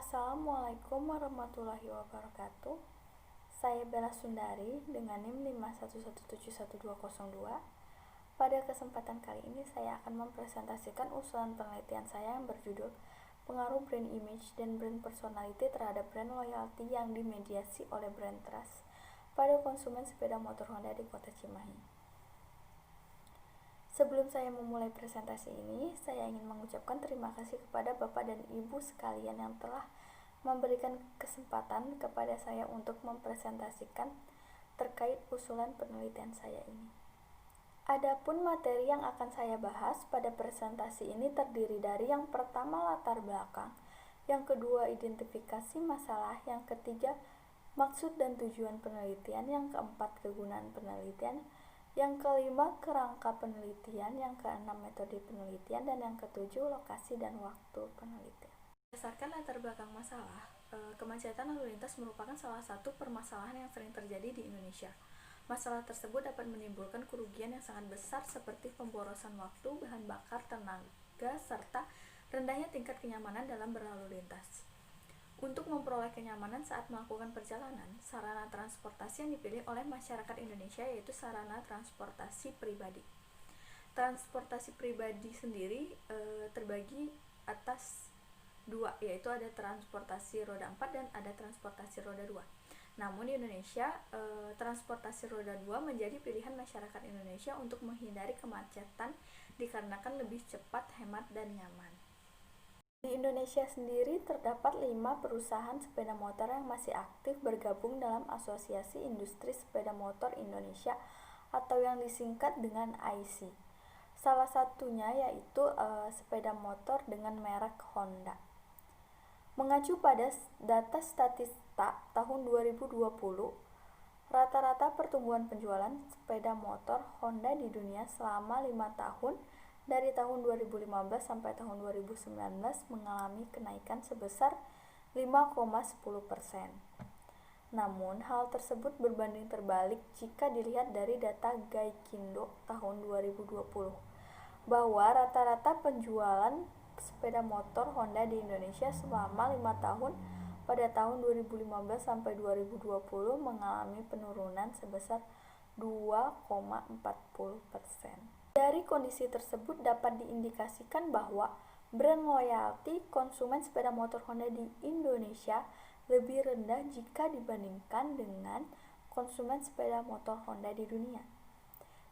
Assalamualaikum warahmatullahi wabarakatuh. Saya Bella Sundari dengan NIM 511717202. Pada kesempatan kali ini saya akan mempresentasikan usulan penelitian saya yang berjudul Pengaruh Brand Image dan Brand Personality terhadap Brand Loyalty yang dimediasi oleh Brand Trust pada konsumen sepeda motor Honda di Kota Cimahi. Sebelum saya memulai presentasi ini, saya ingin mengucapkan terima kasih kepada Bapak dan Ibu sekalian yang telah memberikan kesempatan kepada saya untuk mempresentasikan terkait usulan penelitian saya ini. Adapun materi yang akan saya bahas pada presentasi ini terdiri dari yang pertama latar belakang, yang kedua identifikasi masalah, yang ketiga maksud dan tujuan penelitian, yang keempat kegunaan penelitian, yang kelima kerangka penelitian, yang keenam metode penelitian, dan yang ketujuh lokasi dan waktu penelitian. Berdasarkan latar belakang masalah, kemacetan lalu lintas merupakan salah satu permasalahan yang sering terjadi di Indonesia. Masalah tersebut dapat menimbulkan kerugian yang sangat besar seperti pemborosan waktu, bahan bakar, tenaga, serta rendahnya tingkat kenyamanan dalam berlalu lintas. Untuk memperoleh kenyamanan saat melakukan perjalanan, sarana transportasi yang dipilih oleh masyarakat Indonesia yaitu sarana transportasi pribadi. Transportasi pribadi sendiri terbagi atas dua, yaitu ada transportasi roda 4 dan ada transportasi roda 2. Namun di Indonesia, transportasi roda 2 menjadi pilihan masyarakat Indonesia untuk menghindari kemacetan dikarenakan lebih cepat, hemat, dan nyaman. Di Indonesia sendiri terdapat 5 perusahaan sepeda motor yang masih aktif bergabung dalam Asosiasi Industri Sepeda Motor Indonesia atau yang disingkat dengan AISI. Salah satunya yaitu sepeda motor dengan merek Honda. Mengacu pada data Statista tahun 2020, rata-rata pertumbuhan penjualan sepeda motor Honda di dunia selama 5 tahun dari tahun 2015 sampai tahun 2019 mengalami kenaikan sebesar 5,10%. Namun, hal tersebut berbanding terbalik jika dilihat dari data Gaikindo tahun 2020, bahwa rata-rata penjualan sepeda motor Honda di Indonesia selama 5 tahun pada tahun 2015 sampai 2020 mengalami penurunan sebesar 2,40%. Dari kondisi tersebut dapat diindikasikan bahwa brand loyalty konsumen sepeda motor Honda di Indonesia lebih rendah jika dibandingkan dengan konsumen sepeda motor Honda di dunia.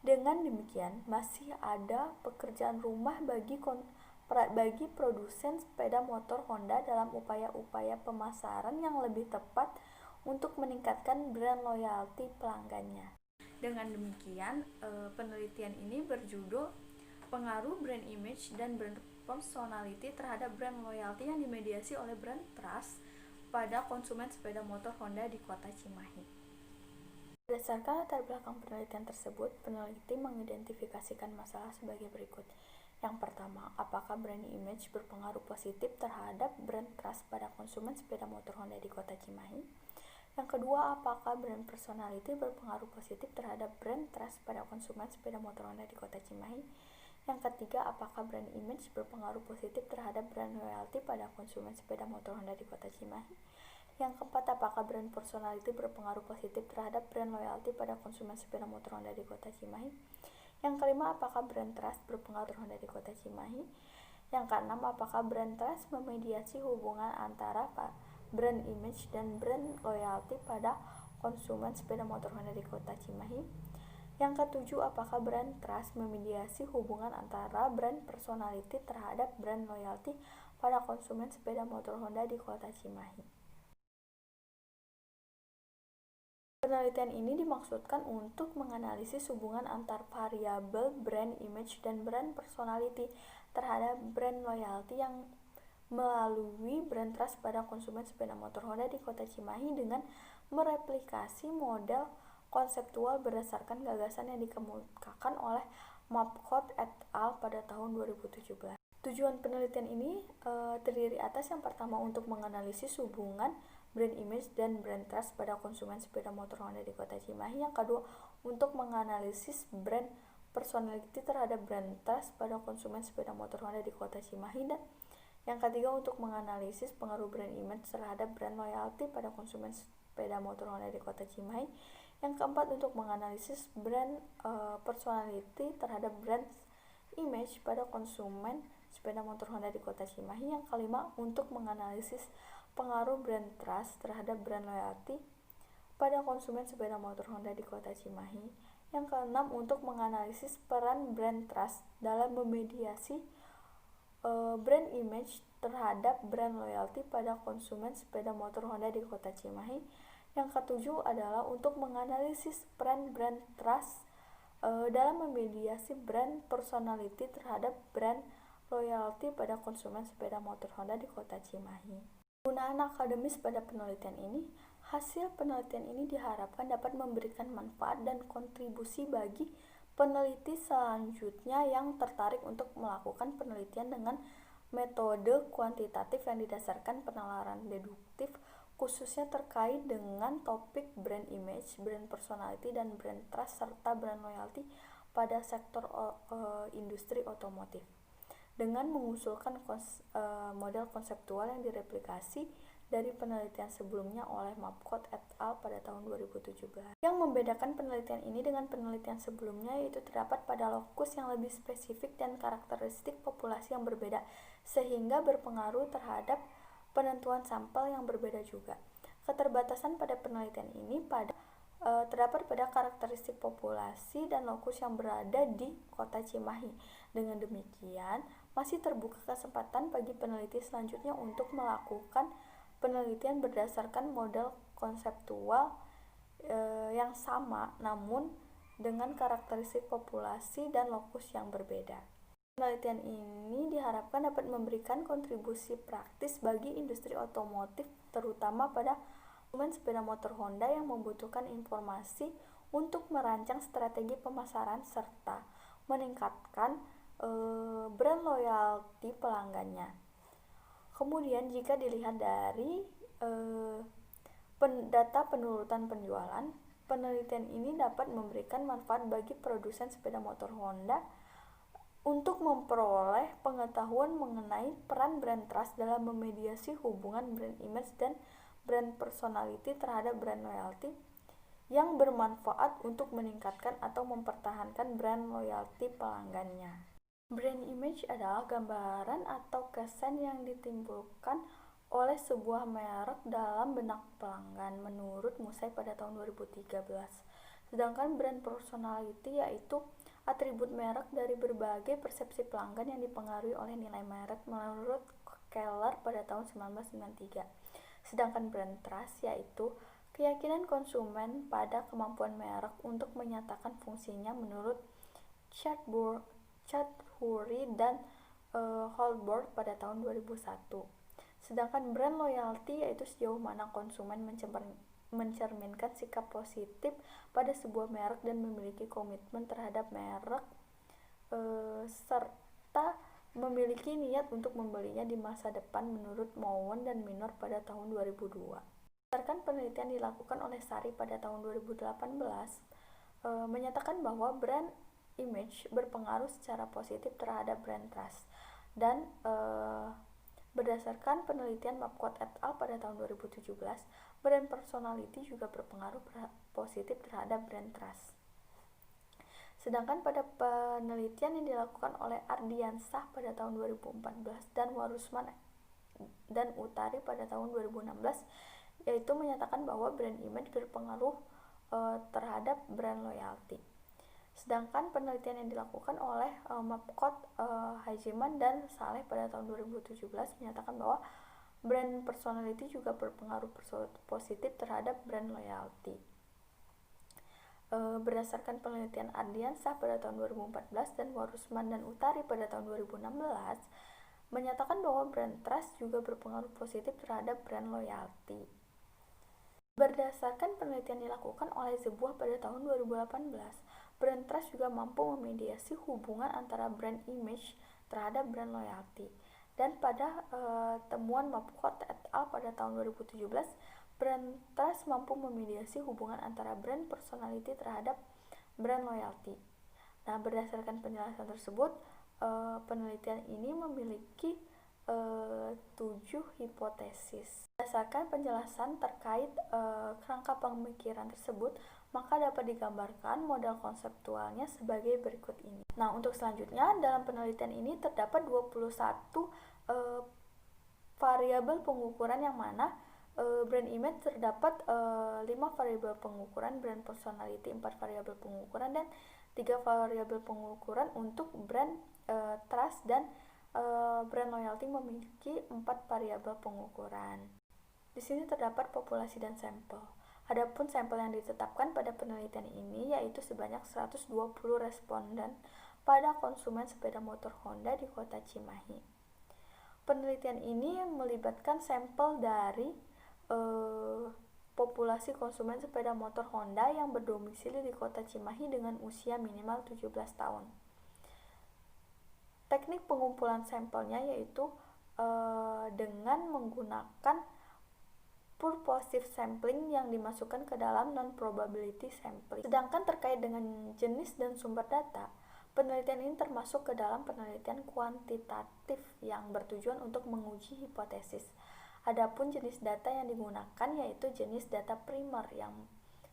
Dengan demikian, masih ada pekerjaan rumah bagi produsen sepeda motor Honda dalam upaya-upaya pemasaran yang lebih tepat untuk meningkatkan brand loyalty pelanggannya. Dengan demikian, penelitian ini berjudul Pengaruh Brand Image dan Brand Personality terhadap Brand Loyalty yang dimediasi oleh Brand Trust pada konsumen sepeda motor Honda di Kota Cimahi. Berdasarkan latar belakang penelitian tersebut, peneliti mengidentifikasikan masalah sebagai berikut. Yang pertama, apakah brand image berpengaruh positif terhadap brand trust pada konsumen sepeda motor Honda di Kota Cimahi? Yang kedua, apakah brand personality berpengaruh positif terhadap brand trust pada konsumen sepeda motor Honda di Kota Cimahi? Yang ketiga, apakah brand image berpengaruh positif terhadap brand loyalty pada konsumen sepeda motor Honda di Kota Cimahi? Yang keempat, apakah brand personality berpengaruh positif terhadap brand loyalty pada konsumen sepeda motor Honda di Kota Cimahi? Yang kelima, apakah brand trust berpengaruh Honda di Kota Cimahi? Yang keenam, apakah brand trust memediasi hubungan antara brand image dan brand loyalty pada konsumen sepeda motor Honda di Kota Cimahi? Yang ketujuh, apakah brand trust memediasi hubungan antara brand personality terhadap brand loyalty pada konsumen sepeda motor Honda di Kota Cimahi? Penelitian ini dimaksudkan untuk menganalisis hubungan antar variabel brand image dan brand personality terhadap brand loyalty yang melalui brand trust pada konsumen sepeda motor Honda di Kota Cimahi dengan mereplikasi model konseptual berdasarkan gagasan yang dikemukakan oleh Mapcott et al. Pada tahun 2017. Tujuan penelitian ini terdiri atas yang pertama untuk menganalisis hubungan brand image dan brand trust pada konsumen sepeda motor Honda di Kota Cimahi. Yang kedua, untuk menganalisis brand personality terhadap brand trust pada konsumen sepeda motor Honda di Kota Cimahi. Dan Yang ketiga, untuk menganalisis pengaruh brand image terhadap brand loyalty pada konsumen sepeda motor Honda di Kota Cimahi. Yang keempat, untuk menganalisis brand personality terhadap brand image pada konsumen sepeda motor Honda di Kota Cimahi. Yang kelima, untuk menganalisis pengaruh brand trust terhadap brand loyalty pada konsumen sepeda motor Honda di Kota Cimahi. Yang keenam, untuk menganalisis peran brand trust dalam memediasi brand image terhadap brand loyalty pada konsumen sepeda motor Honda di Kota Cimahi. Yang ketujuh adalah untuk menganalisis peran brand trust dalam memediasi brand personality terhadap brand loyalty pada konsumen sepeda motor Honda di Kota Cimahi. Penggunaan akademis pada penelitian ini. Hasil penelitian ini diharapkan dapat memberikan manfaat dan kontribusi bagi peneliti selanjutnya yang tertarik untuk melakukan penelitian dengan metode kuantitatif yang didasarkan penalaran deduktif, khususnya terkait dengan topik brand image, brand personality, dan brand trust serta brand loyalty pada sektor industri otomotif, dengan mengusulkan model konseptual yang direplikasi dari penelitian sebelumnya oleh Mapcott et al. Pada tahun 2017. Yang membedakan penelitian ini dengan penelitian sebelumnya yaitu terdapat pada lokus yang lebih spesifik dan karakteristik populasi yang berbeda, sehingga berpengaruh terhadap penentuan sampel yang berbeda juga. Keterbatasan pada penelitian ini terdapat pada karakteristik populasi dan lokus yang berada di Kota Cimahi. Dengan demikian, masih terbuka kesempatan bagi peneliti selanjutnya untuk melakukan penelitian berdasarkan model konseptual yang sama, namun dengan karakteristik populasi dan lokus yang berbeda. Penelitian ini diharapkan dapat memberikan kontribusi praktis bagi industri otomotif, terutama pada konsumen sepeda motor Honda yang membutuhkan informasi untuk merancang strategi pemasaran serta meningkatkan brand loyalty pelanggannya. Kemudian jika dilihat dari data penurutan penjualan, penelitian ini dapat memberikan manfaat bagi produsen sepeda motor Honda untuk memperoleh pengetahuan mengenai peran brand trust dalam memediasi hubungan brand image dan brand personality terhadap brand loyalty yang bermanfaat untuk meningkatkan atau mempertahankan brand loyalty pelanggannya. Brand image adalah gambaran atau kesan yang ditimbulkan oleh sebuah merek dalam benak pelanggan menurut Musai pada tahun 2013. Sedangkan brand personality yaitu atribut merek dari berbagai persepsi pelanggan yang dipengaruhi oleh nilai merek menurut Keller pada tahun 1993. Sedangkan brand trust yaitu keyakinan konsumen pada kemampuan merek untuk menyatakan fungsinya menurut Chudbury dan Holborn pada tahun 2001. Sedangkan brand loyalty yaitu sejauh mana konsumen mencerminkan sikap positif pada sebuah merek dan memiliki komitmen terhadap merek serta memiliki niat untuk membelinya di masa depan menurut Mowen dan Minor pada tahun 2002. Berdasarkan penelitian dilakukan oleh Sari pada tahun 2018 menyatakan bahwa brand image berpengaruh secara positif terhadap brand trust, dan berdasarkan penelitian Mapcott et al. Pada tahun 2017, brand personality juga berpengaruh positif terhadap brand trust. Sedangkan pada penelitian yang dilakukan oleh Ardiansah pada tahun 2014 dan Warusman dan Utari pada tahun 2016 yaitu menyatakan bahwa brand image berpengaruh terhadap brand loyalty. Sedangkan penelitian yang dilakukan oleh Mapcott, Hajiman, dan Saleh pada tahun 2017 menyatakan bahwa brand personality juga berpengaruh positif terhadap brand loyalty. Berdasarkan penelitian Ardiansah pada tahun 2014 dan Warusman dan Utari pada tahun 2016 menyatakan bahwa brand trust juga berpengaruh positif terhadap brand loyalty. Berdasarkan penelitian dilakukan oleh Zebuah pada tahun 2018, brand trust juga mampu memediasi hubungan antara brand image terhadap brand loyalty. Dan pada temuan Mapcott et al. Pada tahun 2017, brand trust mampu memediasi hubungan antara brand personality terhadap brand loyalty. Nah, berdasarkan penjelasan tersebut, penelitian ini memiliki 7 hipotesis. Berdasarkan penjelasan terkait kerangka pemikiran tersebut, maka dapat digambarkan model konseptualnya sebagai berikut ini. Nah, untuk selanjutnya, dalam penelitian ini terdapat 21 variabel pengukuran yang mana brand image terdapat 5 variabel pengukuran, brand personality 4 variabel pengukuran, dan 3 variabel pengukuran untuk brand trust, dan brand loyalty memiliki 4 variabel pengukuran. Di sini terdapat populasi dan sampel. Adapun sampel yang ditetapkan pada penelitian ini yaitu sebanyak 120 responden pada konsumen sepeda motor Honda di kota Cimahi. Penelitian ini melibatkan sampel dari populasi konsumen sepeda motor Honda yang berdomisili di kota Cimahi dengan usia minimal 17 tahun. Teknik pengumpulan sampelnya yaitu dengan menggunakan purposive sampling yang dimasukkan ke dalam non-probability sampling. Sedangkan terkait dengan jenis dan sumber data, penelitian ini termasuk ke dalam penelitian kuantitatif yang bertujuan untuk menguji hipotesis. Adapun jenis data yang digunakan yaitu jenis data primer yang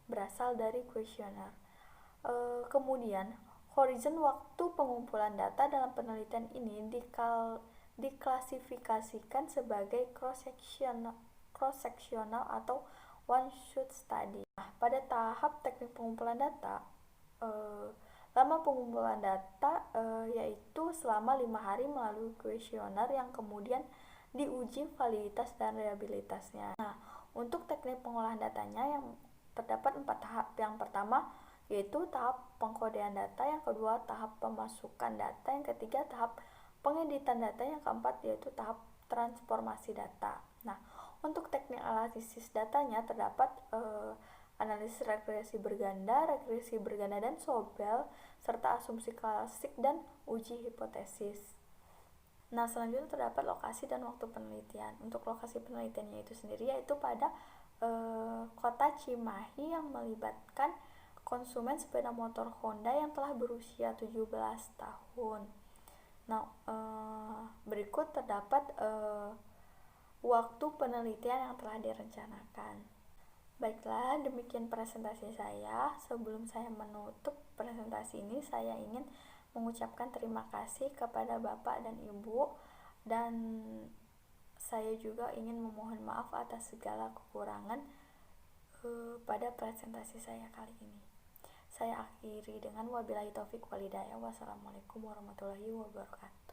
berasal dari kuesioner. Kemudian, horizon waktu pengumpulan data dalam penelitian ini diklasifikasikan sebagai cross-sectional atau one-shot study. Nah, pada tahap teknik pengumpulan data, lama pengumpulan data yaitu selama 5 hari melalui kuesioner yang kemudian diuji validitas dan reliabilitasnya. Nah, untuk teknik pengolahan datanya yang terdapat 4 tahap. Yang pertama yaitu tahap pengkodean data, yang kedua tahap pemasukan data, yang ketiga tahap pengeditan data, yang keempat yaitu tahap transformasi data. Nah, untuk teknik analisis datanya terdapat analisis regresi berganda dan Sobel, serta asumsi klasik dan uji hipotesis. Nah, selanjutnya terdapat lokasi dan waktu penelitian. Untuk lokasi penelitiannya itu sendiri yaitu pada kota Cimahi yang melibatkan konsumen sepeda motor Honda yang telah berusia 17 tahun. Nah, berikut terdapat waktu penelitian yang telah direncanakan. Baiklah, demikian presentasi saya. Sebelum saya menutup presentasi ini, saya ingin mengucapkan terima kasih kepada Bapak dan Ibu, dan saya juga ingin memohon maaf atas segala kekurangan pada presentasi saya kali ini. Saya akhiri dengan wabillahi taufik walhidayah. Wassalamualaikum warahmatullahi wabarakatuh.